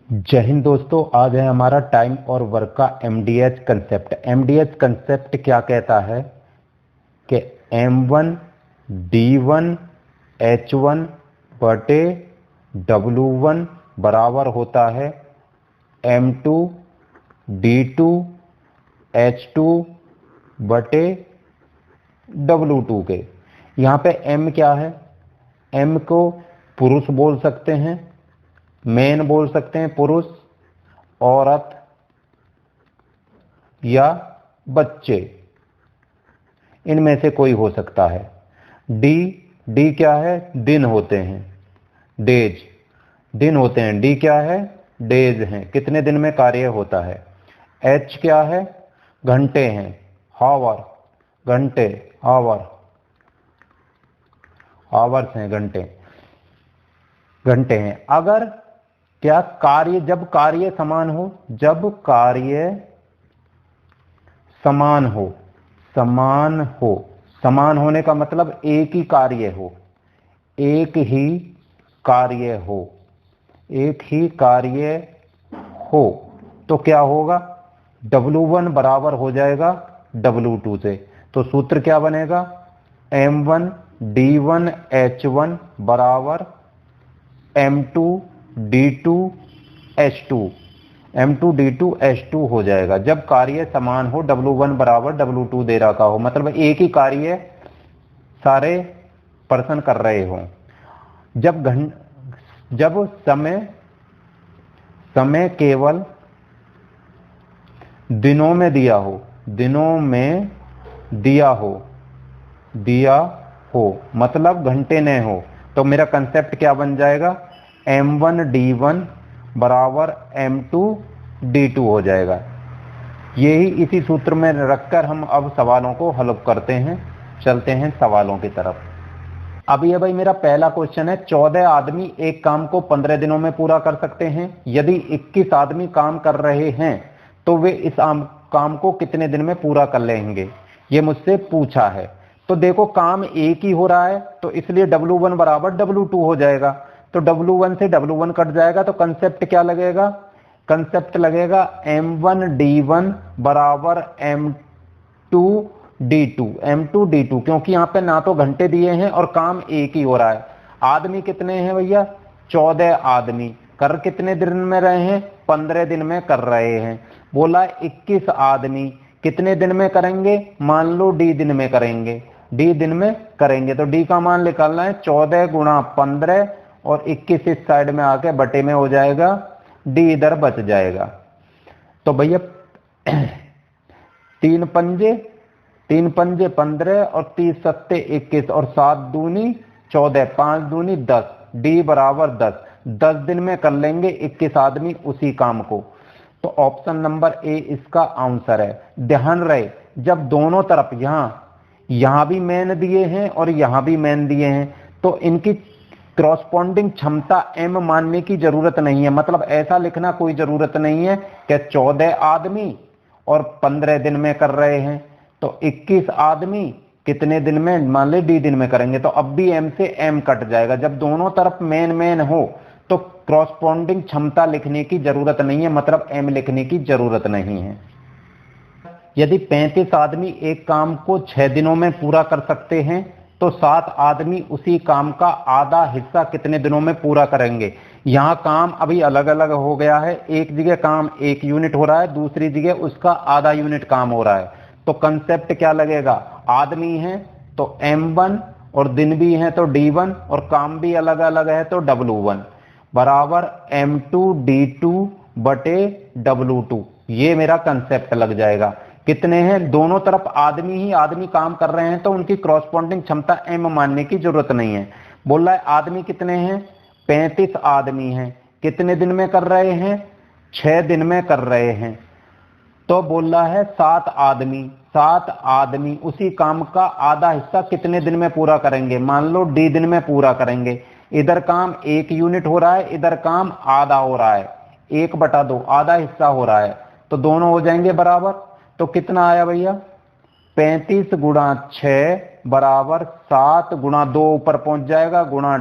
जय हिंद दोस्तों, आज है हमारा टाइम और वर्क का एमडीएच कंसेप्ट। एमडीएच कंसेप्ट क्या कहता है कि M1 D1 H1 बटे W1 बराबर होता है M2 D2 H2 बटे W2 के। यहाँ पे M क्या है? M को पुरुष बोल सकते हैं, मेन बोल सकते हैं, पुरुष, औरत या बच्चे, इनमें से कोई हो सकता है। डी क्या है? दिन होते हैं, डेज, दिन होते हैं। डी क्या है? डेज हैं, कितने दिन में कार्य होता है। एच क्या है? घंटे हैं, हावर, घंटे, हावर, हावर्स हैं, घंटे, घंटे हैं। अगर क्या कार्य, जब कार्य समान हो, जब कार्य समान हो, समान हो, समान होने का मतलब एक ही कार्य हो, एक ही कार्य हो, एक ही कार्य हो, तो क्या होगा? W1 बराबर हो जाएगा W2 से। तो सूत्र क्या बनेगा? M1 D1 H1 बराबर M2 D2 H2, M2 D2 H2 हो जाएगा जब कार्य समान हो, W1 बराबर W2 दे रखा हो, मतलब एक ही कार्य सारे पर्सन कर रहे हो। जब समय केवल दिनों में दिया हो, दिनों में दिया हो, मतलब घंटे ने हो, तो मेरा कंसेप्ट क्या बन जाएगा? M1 D1 बराबर M2 D2 हो जाएगा। यही इसी सूत्र में रखकर हम अब सवालों को हल करते हैं। चलते हैं सवालों की तरफ। अब ये भाई मेरा पहला क्वेश्चन है, 14 आदमी एक काम को 15 दिनों में पूरा कर सकते हैं। यदि 21 आदमी काम कर रहे हैं तो वे इस काम को कितने दिन में पूरा कर लेंगे, ये मुझसे पूछा है। तो देखो, काम एक ही हो रहा है, तो इसलिए W1 बराबर W2 हो जाएगा। तो W1 से W1 कट जाएगा, तो कंसेप्ट क्या लगेगा? कंसेप्ट लगेगा M1 D1 बराबर M2 D2, क्योंकि यहां पे ना तो घंटे दिए हैं और काम एक ही हो रहा है। आदमी कितने हैं भैया? 14 आदमी। कर कितने दिन में रहे हैं? 15 दिन में कर रहे हैं। बोला 21 आदमी कितने दिन में करेंगे? मान लो D दिन में करेंगे, D दिन में करेंगे, तो D का मान निकालना है 14 गुणा 15 और 21 इस साइड में आके बटे में हो जाएगा, D इधर बच जाएगा। तो भैया तीन पंजे 15 और 30 सत्ते 21 और 7 दूनी 14, 5 दूनी 10, D बराबर 10 दिन में कर लेंगे 21 आदमी उसी काम को। तो ऑप्शन नंबर ए इसका आंसर है। ध्यान रहे, जब दोनों तरफ यहां भी मैन दिए हैं और यहां भी मैन दिए हैं, तो इनकी क्रॉसपॉन्डिंग क्षमता M मानने की जरूरत नहीं है। मतलब ऐसा लिखना कोई जरूरत नहीं है कि 14 आदमी और 15 दिन में कर रहे हैं, तो 21 आदमी कितने दिन में, मान ले D दिन में करेंगे, तो अब भी M से M कट जाएगा। जब दोनों तरफ मैन हो तो क्रॉसपॉन्डिंग क्षमता लिखने की जरूरत नहीं है, मतलब M लिखने की जरूरत नहीं है। यदि 35 आदमी एक काम को 6 दिनों में पूरा कर सकते हैं, तो 7 आदमी उसी काम का आधा हिस्सा कितने दिनों में पूरा करेंगे। यहां काम अभी अलग अलग हो गया है, एक जगह काम 1 यूनिट हो रहा है, दूसरी जगह उसका आधा यूनिट काम हो रहा है। तो कंसेप्ट क्या लगेगा? आदमी है तो M1 और दिन भी है तो D1 और काम भी अलग अलग है तो W1 बराबर M2 D2 बटे W2। ये मेरा कंसेप्ट लग जाएगा। कितने हैं? दोनों तरफ आदमी ही आदमी काम कर रहे हैं, तो उनकी क्रॉसपॉन्डिंग क्षमता M मानने की जरूरत नहीं है। बोल रहा है आदमी कितने हैं? 35 आदमी हैं। कितने दिन में कर रहे हैं? 6 दिन में कर रहे हैं। तो बोल रहा है 7 आदमी उसी काम का आधा हिस्सा कितने दिन में पूरा करेंगे। मान लो D दिन में पूरा करेंगे। इधर काम 1 यूनिट हो रहा है, इधर काम आधा हो रहा है, 1/2 आधा हिस्सा हो रहा है, तो दोनों हो जाएंगे बराबर। तो कितना आया भैया? 35 गुणा 6 बराबर 7 गुणा 2 ऊपर पहुंच जाएगा गुणा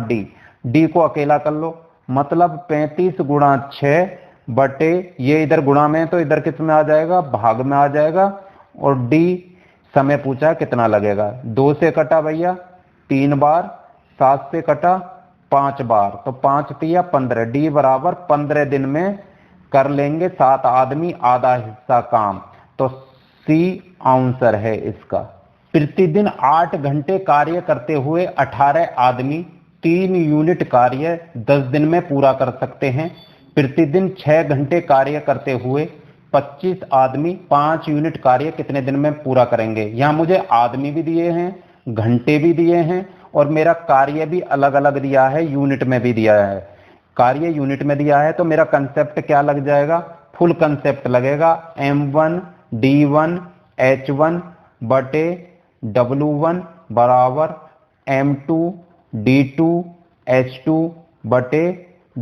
D को अकेला कर लो, मतलब 35 गुणा 6 बटे ये इधर गुणा में है तो इधर किस में आ जाएगा, भाग में आ जाएगा। और डी समय पूछा है कितना लगेगा। 2 से कटा भैया 3 बार, 7 से कटा 5 बार, तो 5 तिया 15। डी बराबर 15 दिन में कर लेंगे 7 आदमी आधा हिस्सा काम। तो सी आंसर है इसका। प्रतिदिन 8 घंटे कार्य करते हुए 18 आदमी 3 यूनिट कार्य 10 दिन में पूरा कर सकते हैं। प्रतिदिन 6 घंटे कार्य करते हुए 25 आदमी 5 यूनिट कार्य कितने दिन में पूरा करेंगे। यहां मुझे आदमी भी दिए हैं, घंटे भी दिए हैं, और मेरा कार्य भी अलग अलग दिया है, यूनिट में भी दिया है। कार्य यूनिट में दिया है तो मेरा कंसेप्ट क्या लग जाएगा, फुल कंसेप्ट लगेगा। M1 D1 H1 बटे W1 बराबर M2 D2 H2 बटे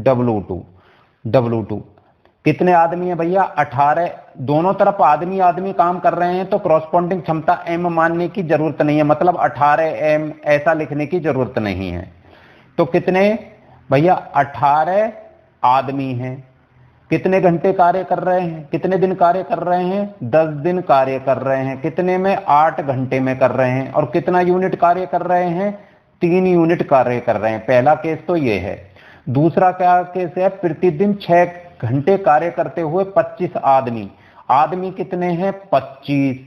W2। कितने आदमी है भैया, 18। दोनों तरफ आदमी आदमी काम कर रहे हैं तो क्रॉसपॉन्डिंग क्षमता M मानने की जरूरत नहीं है, मतलब 18M ऐसा लिखने की जरूरत नहीं है। तो कितने भैया, 18 आदमी हैं। कितने घंटे कार्य कर रहे हैं, कितने दिन कार्य कर रहे हैं, 10 दिन कार्य कर रहे हैं। कितने में, 8 घंटे में कर रहे हैं। और कितना यूनिट कार्य कर रहे हैं, 3 यूनिट कार्य कर रहे हैं। पहला केस तो ये है। दूसरा क्या केस है, प्रतिदिन 6 घंटे कार्य करते हुए 25 आदमी। आदमी कितने हैं, 25।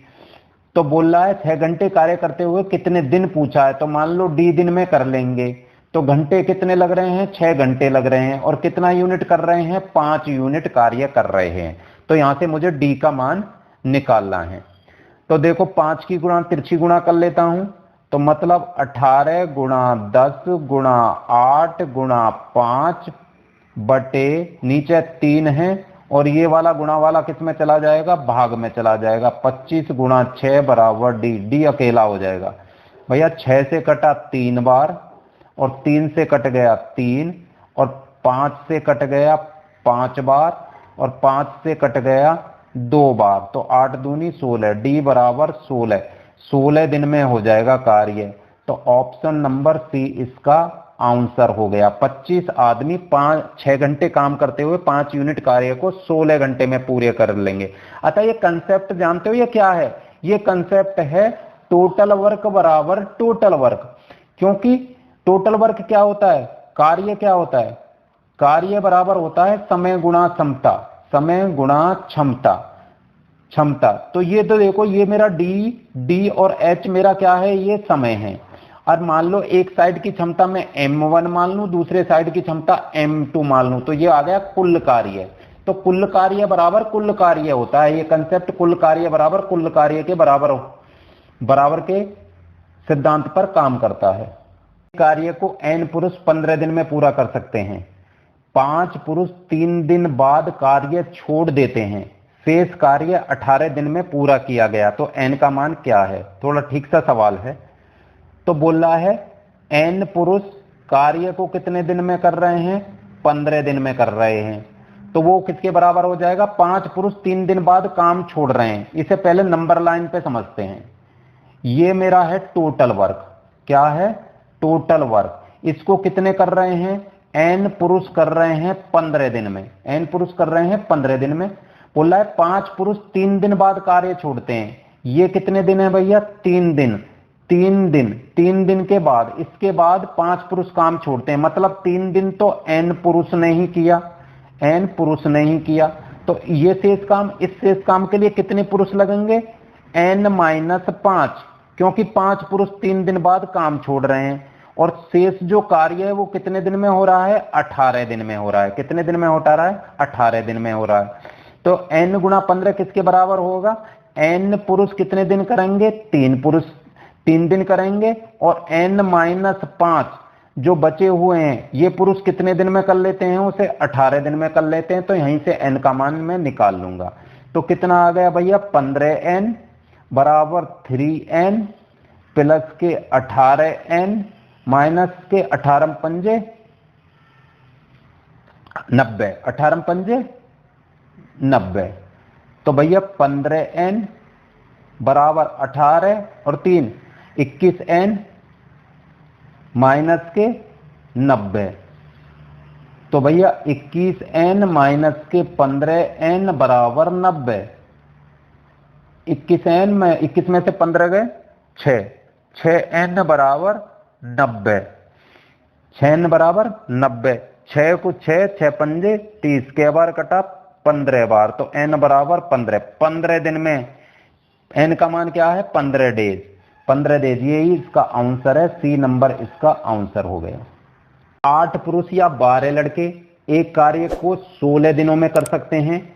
तो बोल रहा है 6 घंटे कार्य करते हुए कितने दिन पूछा है, तो मान लो डी दिन में कर लेंगे। तो घंटे कितने लग रहे हैं, 6 घंटे लग रहे हैं। और कितना यूनिट कर रहे हैं, 5 यूनिट कार्य कर रहे हैं। तो यहां से मुझे डी का मान निकालना है। तो देखो 5 की गुणा तिरछी गुणा कर लेता हूं, तो मतलब 18 गुणा 10 गुणा 8 गुणा 5 बटे नीचे 3 है, और ये वाला गुणा वाला किस में चला जाएगा, भाग में चला जाएगा। 25 गुणा 6 बराबर डी। डी अकेला हो जाएगा भैया। 6 से कटा 3 बार, और 3 से कट गया 3, और 5 से कट गया 5 बार, और 5 से कट गया 2 बार। तो 8 दूनी 16। डी बराबर 16 दिन में हो जाएगा कार्य। तो ऑप्शन नंबर सी इसका आंसर हो गया। 25 आदमी 6 घंटे काम करते हुए 5 यूनिट कार्य को 16 घंटे में पूरे कर लेंगे। अतः ये कंसेप्ट जानते हो ये क्या है, ये कंसेप्ट है टोटल वर्क बराबर टोटल वर्क। क्योंकि टोटल वर्क क्या होता है, कार्य क्या होता है, कार्य बराबर होता है समय गुणा क्षमता, समय गुणा क्षमता। तो ये तो देखो, ये मेरा डी और एच मेरा क्या है, ये समय है। और मान लो एक साइड की क्षमता में M1 मान लूं, दूसरे साइड की क्षमता M2 मान लूं, तो ये आ गया कुल कार्य। तो कुल कार्य बराबर कुल कार्य होता है। ये कंसेप्ट कुल कार्य बराबर कुल कार्य के बराबर के सिद्धांत पर काम करता है। कार्य को n पुरुष 15 दिन में पूरा कर सकते हैं। 5 पुरुष 3 दिन बाद कार्य छोड़ देते हैं। शेष कार्य 18 दिन में पूरा किया गया। तो n का मान क्या है, थोड़ा ठीक सा सवाल है। तो बोल रहा है n पुरुष कार्य को कितने दिन में कर रहे हैं, 15 दिन में कर रहे हैं। तो वो किसके बराबर हो जाएगा, 5 पुरुष 3 दिन बाद काम छोड़ रहे हैं। इसे पहले नंबर लाइन पे समझते हैं। ये मेरा है टोटल वर्क। क्या है, टोटल वर्क। इसको कितने कर रहे हैं, n पुरुष कर रहे हैं 15 दिन में। n पुरुष कर रहे हैं 15 दिन में। बोल रहा है 5 पुरुष 3 दिन बाद कार्य छोड़ते हैं। ये कितने दिन है भैया, 3 दिन। 3 दिन के बाद, इसके बाद 5 पुरुष काम छोड़ते हैं। मतलब 3 दिन तो n पुरुष ने ही किया, n पुरुष ने ही किया। तो ये शेष काम, इस शेष काम के लिए कितने पुरुष लगेंगे, n-5, क्योंकि 5 पुरुष 3 दिन बाद काम छोड़ रहे हैं। और शेष जो कार्य है वो कितने दिन में हो रहा है, 18 दिन में हो रहा है। कितने दिन में हो रहा है, 18 दिन में हो रहा है। तो n गुणा 15 किसके बराबर होगा, n पुरुष कितने दिन करेंगे, 3 पुरुष 3 दिन करेंगे। और n-5 जो बचे हुए हैं ये पुरुष कितने दिन में कर लेते हैं, उसे 18 दिन में कर लेते हैं। तो यहीं से n का मान मैं निकाल लूंगा। तो कितना आ गया भैया, 15n बराबर 3n प्लस के 18n माइनस के 18-5 90, 18-5 90। तो भैया 15n बराबर 18 और 3 21n माइनस के 90। तो भैया 21n माइनस के 15n बराबर 90। 21 में से 15 गए 6, 6n बराबर 90, 6n बराबर 90। 6 को 6, 6 पंजे 30, के बार कटा 15 बार, तो n बराबर 15। 15 दिन में n का मान क्या है 15 डेज, 15 डेज, यही इसका आंसर है, सी नंबर इसका आंसर हो गया। 8 पुरुष या 12 लड़के एक कार्य को 16 दिनों में कर सकते हैं।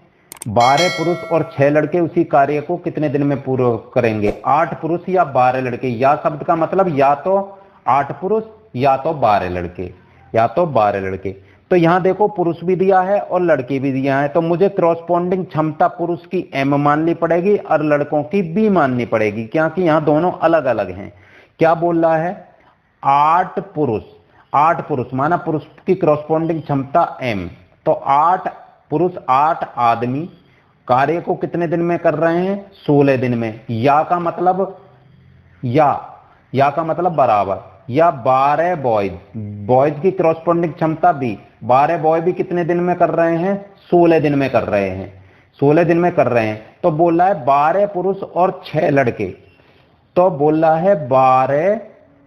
12 पुरुष और 6 लड़के उसी कार्य को कितने दिन में पूरा करेंगे? 8 पुरुष या 12 लड़के, या शब्द का मतलब या तो 8 पुरुष या तो 12 लड़के, या तो 12 लड़के। तो यहां देखो पुरुष भी दिया है और लड़के भी दिया है, तो मुझे क्रॉसपॉन्डिंग क्षमता पुरुष की m माननी पड़ेगी और लड़कों की b माननी पड़ेगी, क्योंकि यहां दोनों अलग अलग हैं। क्या बोल रहा है? 8 पुरुष माना पुरुष की क्रॉसपॉन्डिंग क्षमता m, तो 8 पुरुष 8 आदमी कार्य को कितने दिन में कर रहे हैं? 16 दिन में। या का मतलब बराबर, या 12 बॉयज की क्रॉसपॉन्डिंग क्षमता b, 12 बॉय भी कितने दिन में कर रहे हैं? 16 दिन में कर रहे हैं, 16 दिन में कर रहे हैं। तो बोल रहा है 12 पुरुष और 6 लड़के, तो बोल रहा है 12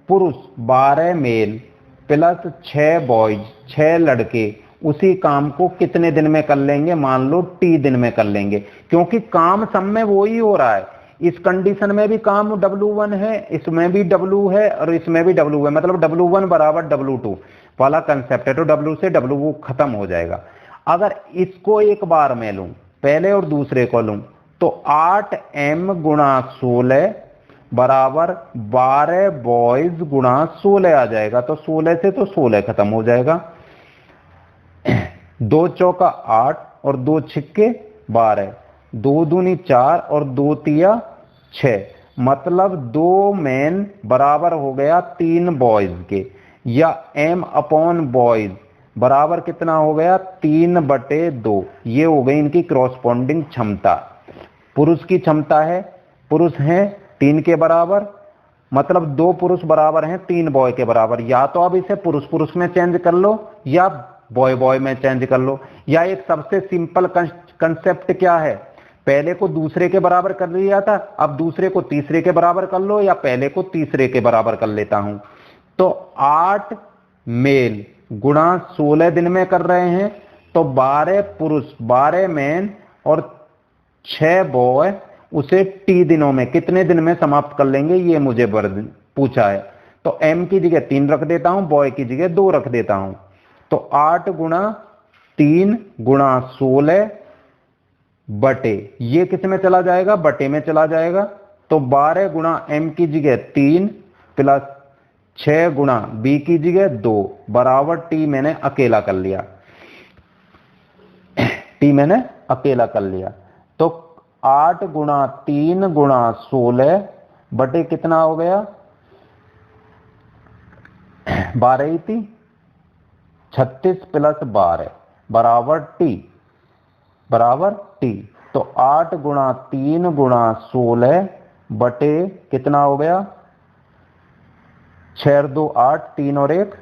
पुरुष 12 मेल प्लस 6 बॉयज 6 लड़के उसी काम को कितने दिन में कर लेंगे? मान लो t दिन में कर लेंगे, क्योंकि काम सब में वो ही हो रहा है। इस कंडीशन में भी काम W1 है, इसमें भी W है और इसमें भी W है, मतलब W1 बराबर W2 वाला कंसेप्ट है। तो W से W खत्म हो जाएगा। अगर इसको एक बार मैं लूं, पहले और दूसरे को लूं, तो 8m गुणा 16 बराबर 12 बॉयज गुणा 16 आ जाएगा। तो 16 से तो 16 खत्म हो जाएगा। 2 चौका 8 और 2 छिक्के 12, 2 दूनी 4 और 2 तिया 6, मतलब 2 मैन बराबर हो गया 3 बॉयज के, या m अपॉन बॉयज बराबर कितना हो गया? 3/2। ये हो गई इनकी क्रॉसपॉन्डिंग क्षमता। पुरुष की क्षमता है, पुरुष हैं 3 के बराबर, मतलब 2 पुरुष बराबर हैं 3 बॉय के बराबर। या तो अब इसे पुरुष पुरुष में चेंज कर लो या बॉय बॉय में चेंज कर लो, या एक सबसे सिंपल कंसेप्ट क्या है, पहले को दूसरे के बराबर कर लिया था, अब दूसरे को तीसरे के बराबर कर लो, या पहले को तीसरे के बराबर कर लेता हूं। तो 8 मेल गुणा 16 दिन में कर रहे हैं, तो 12 पुरुष 12 मैन और 6 बॉय उसे t दिनों में कितने दिन में समाप्त कर लेंगे, ये मुझे पूछा है। तो m की जगह 3 रख देता हूं, बॉय की जगह 2 रख देता हूं। तो 8 गुणा 3 गुणा 16 बटे, ये किस में चला जाएगा? बटे में चला जाएगा। तो 12 गुणा m की जगह 3 प्लस 6 गुणा b की जगह 2 बराबर t मैंने अकेला कर लिया, t मैंने अकेला कर लिया। तो 8 गुणा 3 गुणा 16 बटे कितना हो गया? 12 ही थी, 36 प्लस 12 बराबर t। तो 8 गुणा 3 गुणा 16 बटे कितना हो गया? 6 और 2 8, 3 और 1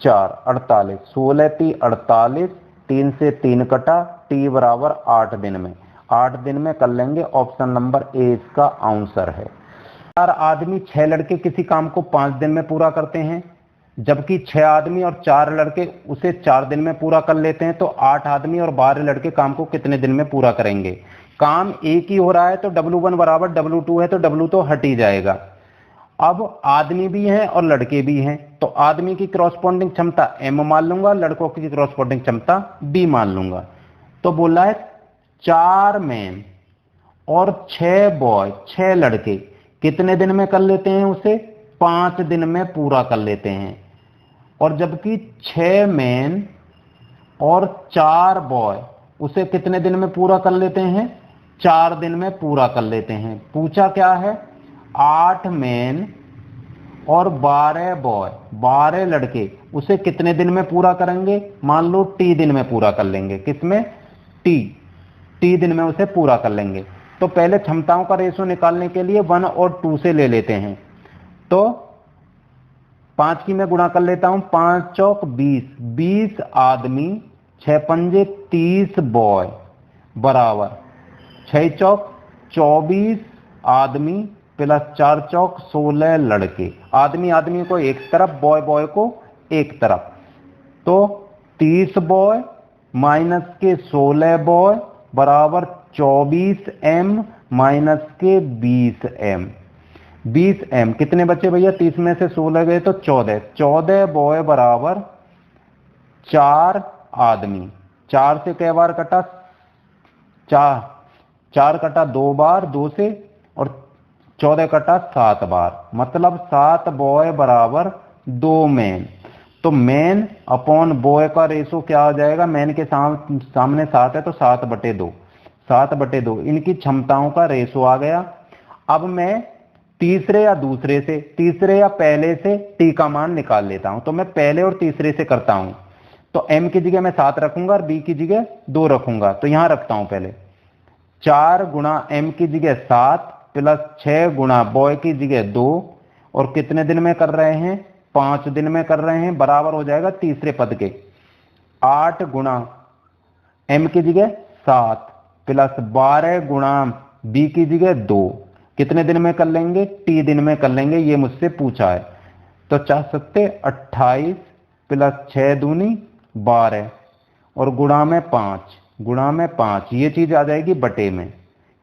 4, 48, 16 × 3 48, 3 से 3 कटा, t बराबर 8 दिन में, 8 दिन में कर लेंगे। ऑप्शन नंबर ए इसका आंसर है। 4 आदमी 6 लड़के किसी काम को 5 दिन में पूरा करते हैं, जबकि 6 आदमी और 4 लड़के उसे 4 दिन में पूरा कर लेते हैं, तो 8 आदमी और 12 लड़के काम को कितने दिन में पूरा करेंगे? काम एक ही हो रहा है, तो W1 बराबर W2 है, तो W तो हट ही जाएगा। अब आदमी भी हैं और लड़के भी हैं, तो आदमी की क्रॉसपॉन्डिंग क्षमता m मान लूंगा, लड़कों की क्रॉसपॉन्डिंग क्षमता b मान लूंगा। तो बोला है 4 मैन और 6 बॉय 6 लड़के कितने दिन में कर लेते हैं? उसे 5 दिन में पूरा कर लेते हैं। और जबकि 6 मैन और 4 बॉय उसे कितने दिन में पूरा कर लेते हैं? 4 दिन में पूरा कर लेते हैं। पूछा क्या है? 8 मैन और 12 बॉय 12 लड़के उसे कितने दिन में पूरा करेंगे? मान लो t दिन में पूरा कर लेंगे। किसमें? t दिन में उसे पूरा कर लेंगे। तो पहले क्षमताओं का रेशो निकालने के लिए 1 और 2 से ले लेते हैं। तो 5 की मैं गुणा कर लेता हूं, 5 चौक 20, 20 आदमी, 6 पंजे 30 बॉय बराबर 6 चौक 24 आदमी प्लस 4 चौक 16 लड़के। आदमी आदमी को एक तरफ, बॉय बॉय को एक तरफ, तो 30 बॉय माइनस के 16 बॉय बराबर 24 एम माइनस के 20 एम। 20 एम कितने बचे भैया, 30 में से 16 गए तो 14, 14 बॉय बराबर 4 आदमी। 4 से कई बार कटा, 4 कटा 2 बार, 2 से, और 14 कटा 7 बार, मतलब 7 बॉय बराबर 2 मैन। तो मैन अपॉन बॉय का रेशो क्या आ जाएगा, मैन के सामने 7 है तो 7/2, 7/2 इनकी क्षमताओं का रेशो आ गया। अब मैं तीसरे या दूसरे से, तीसरे या पहले से टी का मान निकाल लेता हूं। तो मैं पहले और तीसरे से करता हूं, तो एम की जगह मैं 7 रखूंगा और बी की जगह 2 रखूंगा। तो यहां रखता हूं पहले 4 गुणा एम की जगह 7 प्लस 6 गुणा बॉय की जगह 2, और कितने दिन में कर रहे हैं, 5 दिन में कर रहे हैं, बराबर हो जाएगा तीसरे पद के 8 गुणा एम की जगह 7 प्लस 12 गुणा बी की जगह 2। कितने दिन में कर लेंगे, टी दिन में कर लेंगे, ये मुझसे पूछा है। तो 4 सत्ते 28 प्लस 6 दूनी 12 और गुणा में 5, गुणा में 5, ये चीज आ जाएगी बटे में।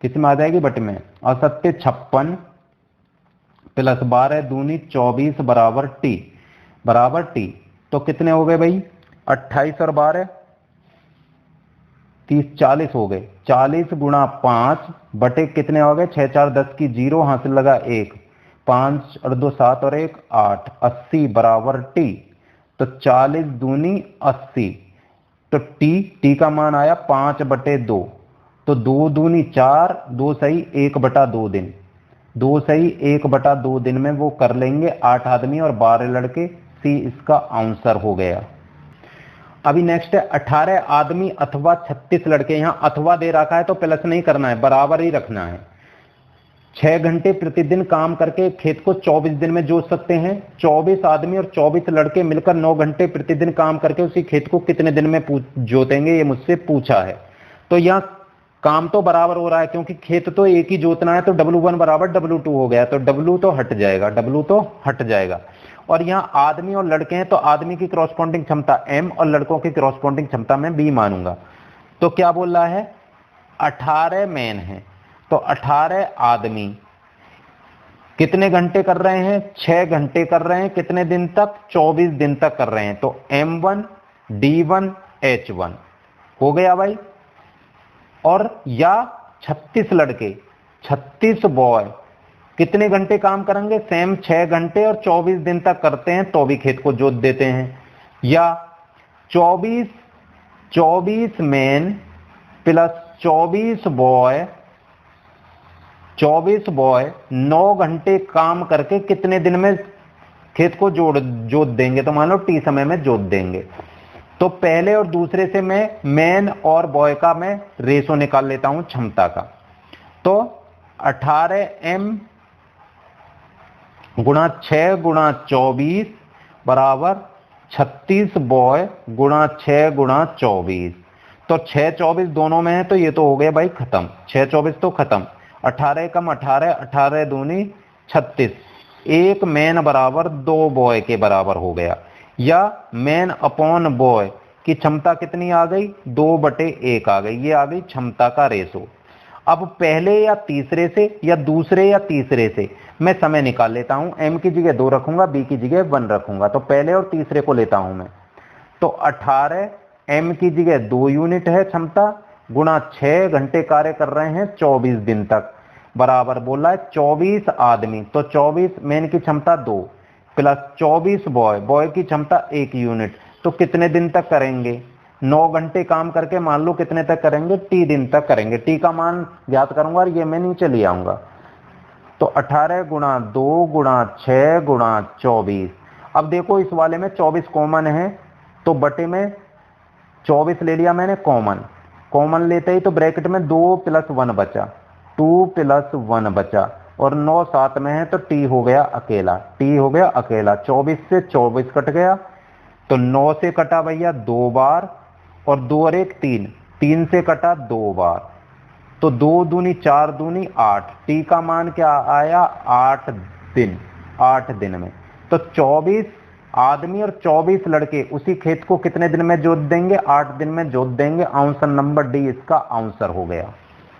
कितने में आ जाएगी, बटे में। और 7 56 प्लस 12 दूनी 24 बराबर टी, बराबर टी। तो कितने हो गए भाई, 28 और 12 30 40 हो गए। 40 गुणा 5 बटे कितने हो गए, 6 4 10 की 0, हासिल लगा 1, 5 और 2 7 और 1 8, 80 बराबर टी। तो 40 दूनी 80, तो टी का मान आया 5/2। तो 2 दूनी 4, 2 सही 1/2 दिन, 2 सही 1/2 दिन में वो कर लेंगे 8 आदमी और 12 लड़के। सी इसका आंसर हो गया। अभी नेक्स्ट है 18 आदमी अथवा 36 लड़के। यहां अथवा दे रखा है तो प्लस नहीं करना है, बराबर ही रखना है। 6 घंटे प्रतिदिन काम करके खेत को 24 दिन में जोत सकते हैं। 24 आदमी और 24 लड़के मिलकर 9 घंटे प्रतिदिन काम करके उसी खेत को कितने दिन में जोतेंगे, ये मुझसे पूछा है। तो यहां काम तो बराबर हो रहा है क्योंकि खेत तो एक ही जोतना है, तो W1 बराबर W2 हो गया, तो W तो हट जाएगा, W तो हट जाएगा। और यहां आदमी और लड़के हैं तो आदमी की क्रॉसपॉन्डिंग क्षमता M और लड़कों की क्रॉसपॉन्डिंग क्षमता में B मानूंगा। तो क्या बोल रहा है, 18 मैन है, तो 18 आदमी कितने घंटे कर रहे हैं, 6 घंटे कर रहे हैं, कितने दिन तक, 24 दिन तक कर रहे हैं। तो M1 D1 H1 हो गया भाई। और या 36 लड़के, 36 बॉय कितने घंटे काम करेंगे, सेम 6 घंटे और 24 दिन तक करते हैं तो भी खेत को जोत देते हैं। या 24 मैन प्लस 24 बॉय, 24 बॉय 9 घंटे काम करके कितने दिन में खेत को जोत देंगे, तो मान लो टी समय में जोत देंगे। तो पहले और दूसरे से मैं मैन और बॉय का मैं रेशो निकाल लेता हूं क्षमता का। तो 18M गुणा 6 गुणा 24 बराबर 36 बॉय गुणा 6 गुणा 24। तो 6 24 दोनों में है तो ये तो हो गया भाई खत्म, 6 24 तो खत्म। 18 कम 18, 18 दूनी 36, एक मैन बराबर 2 बॉय के बराबर हो गया। या मैन अपॉन बॉय की क्षमता कितनी आ गई, 2/1 आ गई, ये आ गई क्षमता का रेशो। अब पहले या तीसरे से या दूसरे या तीसरे से मैं समय निकाल लेता हूं। M की जगह 2 रखूंगा, B की जगह 1 रखूंगा। तो पहले और तीसरे को लेता हूं मैं। तो 18 M की जगह 2 यूनिट है क्षमता, गुणा 6 घंटे कार्य कर रहे हैं 24 दिन तक, बराबर बोला है 24 आदमी। तो 24 मैन की क्षमता 2 प्लस 24 बॉय, बॉय की क्षमता 1 यूनिट। तो कितने दिन तक करेंगे, 9 घंटे काम करके मान लो कितने तक करेंगे, टी दिन तक करेंगे। टी का मान ज्ञात करूंगा और ये मैं नीचे ले आऊंगा। तो 18 गुणा 2 गुणा 6 गुणा 24। अब देखो इस वाले में 24 कॉमन है तो बटे में 24 ले लिया मैंने कॉमन, कॉमन लेते ही तो ब्रैकेट में 2 + 1 बचा, 2 + 1 बचा। और 9 साथ में है तो टी हो गया अकेला, टी हो गया अकेला। 24 से 24 कट गया तो 9 से कटा भैया 2 बार और 2 और 1 3, 3 से कटा 2 बार तो 2 दूनी 4 दूनी 8। टी का मान क्या आया 8 दिन, 8 दिन में। तो 24 आदमी और 24 लड़के उसी खेत को कितने दिन में जोत देंगे 8 दिन में जोत देंगे। आंसर नंबर डी इसका आंसर हो गया।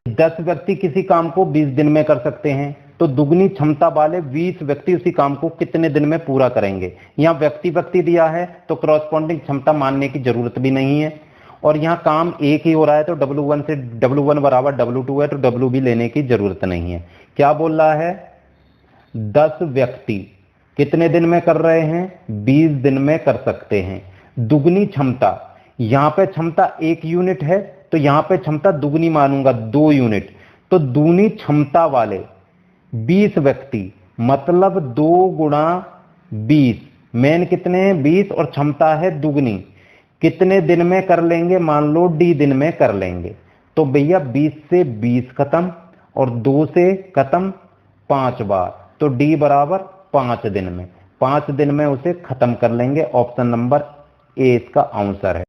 10 व्यक्ति किसी काम को 20 दिन में कर सकते हैं तो दुगनी क्षमता वाले 20 व्यक्ति उसी काम को कितने दिन में पूरा करेंगे। यहाँ व्यक्ति दिया है तो क्रॉसपॉन्डिंग क्षमता मानने की जरूरत भी नहीं है और यहाँ काम एक ही हो रहा है तो W1 से W1 बराबर W2 है तो W भी लेने की जरूरत नहीं है। क्या बोल रहा है 10 व्यक्ति कितने दिन में कर रहे हैं 20 दिन में कर सकते हैं। दुगनी क्षमता, यहाँ पे क्षमता 1 यूनिट है तो यहाँ पे क्षमता दुगनी मानूंगा 2 यूनिट। तो दूनी क्षमता वाले 20 व्यक्ति मतलब 2 गुणा 20, मेन कितने हैं 20 और क्षमता है दुगनी, कितने दिन में कर लेंगे मान लो D दिन में कर लेंगे। तो भैया 20 से 20 खत्म और 2 से खत्म 5 बार तो D बराबर 5 दिन में, 5 दिन में उसे खत्म कर लेंगे। ऑप्शन नंबर ए इसका आंसर है।